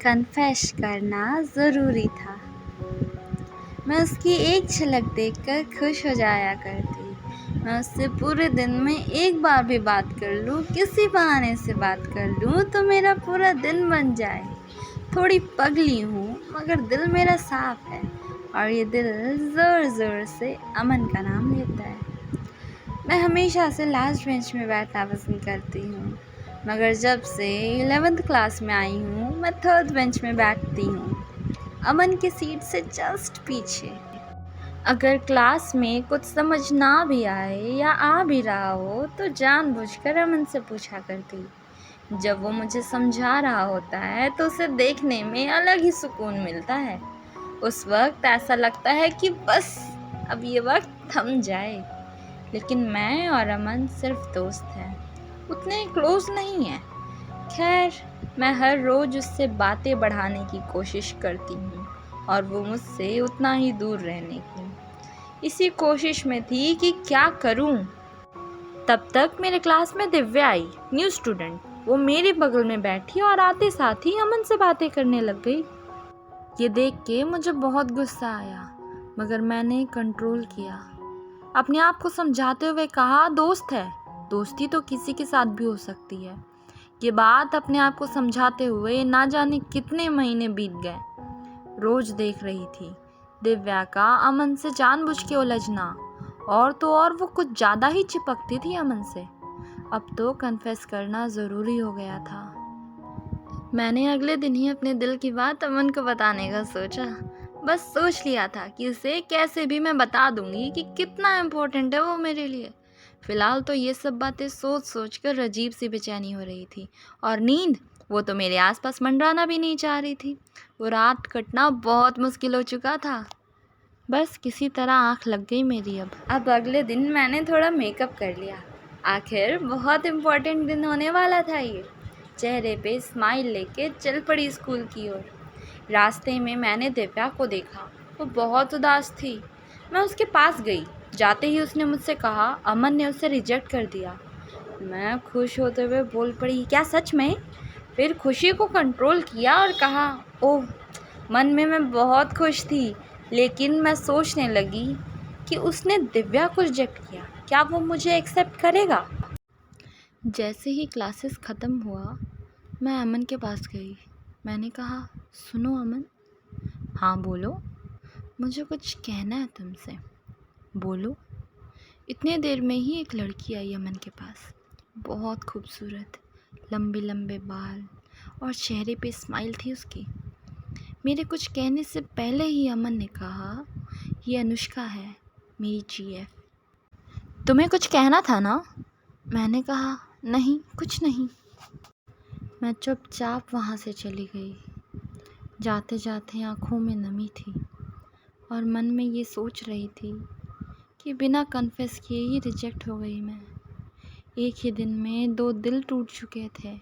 Confess करना ज़रूरी था। मैं उसकी एक झलक देखकर खुश हो जाया करती। मैं उससे पूरे दिन में एक बार भी बात कर लूँ, किसी बहाने से बात कर लूँ तो मेरा पूरा दिन बन जाए। थोड़ी पगली हूँ मगर दिल मेरा साफ है और ये दिल ज़ोर ज़ोर से अमन का नाम लेता है। मैं हमेशा से लास्ट बेंच में बैठना पसंद करती हूँ, मगर जब से 11th क्लास में आई हूँ मैं थर्ड बेंच में बैठती हूँ, अमन की सीट से जस्ट पीछे। अगर क्लास में कुछ समझ ना भी आए या आ भी रहा हो तो जानबूझकर अमन से पूछा करती। जब वो मुझे समझा रहा होता है तो उसे देखने में अलग ही सुकून मिलता है। उस वक्त ऐसा लगता है कि बस अब ये वक्त थम जाए। लेकिन मैं और अमन सिर्फ दोस्त हैं, उतने क्लोज नहीं हैं। खैर, मैं हर रोज़ उससे बातें बढ़ाने की कोशिश करती हूँ और वो मुझसे उतना ही दूर रहने की। इसी कोशिश में थी कि क्या करूँ। तब तक मेरे क्लास में दिव्या आई, न्यू स्टूडेंट। वो मेरे बगल में बैठी और आते साथ ही अमन से बातें करने लग गई। ये देख के मुझे बहुत गुस्सा आया, मगर मैंने कंट्रोल किया। अपने आप को समझाते हुए कहा, दोस्त है, दोस्ती तो किसी के साथ भी हो सकती है। ये बात अपने आप को समझाते हुए ना जाने कितने महीने बीत गए। रोज देख रही थी दिव्या का अमन से जानबूझ के उलझना, और तो और वो कुछ ज़्यादा ही चिपकती थी अमन से। अब तो कन्फेस करना ज़रूरी हो गया था। मैंने अगले दिन ही अपने दिल की बात अमन को बताने का सोचा। बस सोच लिया था कि उसे कैसे भी मैं बता दूंगी कि कितना इम्पोर्टेंट है वो मेरे लिए। फ़िलहाल तो ये सब बातें सोच सोच कर अजीब सी बेचैनी हो रही थी, और नींद, वो तो मेरे आसपास मंडराना भी नहीं चाह रही थी। वो रात कटना बहुत मुश्किल हो चुका था। बस किसी तरह आँख लग गई मेरी। अब अगले दिन मैंने थोड़ा मेकअप कर लिया। आखिर बहुत इम्पोर्टेंट दिन होने वाला था ये। चेहरे पे स्माइल लेके चल पड़ी स्कूल की ओर। रास्ते में मैंने दिव्या को देखा, वो बहुत उदास थी। मैं उसके पास गई। जाते ही उसने मुझसे कहा, अमन ने उसे रिजेक्ट कर दिया। मैं खुश होते हुए बोल पड़ी, क्या सच में? फिर खुशी को कंट्रोल किया और कहा, ओह, मन में मैं बहुत खुश थी, लेकिन मैं सोचने लगी कि उसने दिव्या को रिजेक्ट किया, क्या वो मुझे एक्सेप्ट करेगा? जैसे ही क्लासेस ख़त्म हुआ मैं अमन के पास गई। मैंने कहा, सुनो अमन। हाँ बोलो। मुझे कुछ कहना है तुमसे। बोलो। इतने देर में ही एक लड़की आई अमन के पास, बहुत खूबसूरत, लंबे लंबे बाल और चेहरे पे स्माइल थी उसकी। मेरे कुछ कहने से पहले ही अमन ने कहा, ये अनुष्का है, मेरी जीएफ। तुम्हें कुछ कहना था ना? मैंने कहा, नहीं, कुछ नहीं। मैं चुपचाप वहाँ से चली गई। जाते जाते आँखों में नमी थी और मन में ये सोच रही थी कि बिना कन्फेस किए ही रिजेक्ट हो गई मैं। एक ही दिन में 2 दिल टूट चुके थे।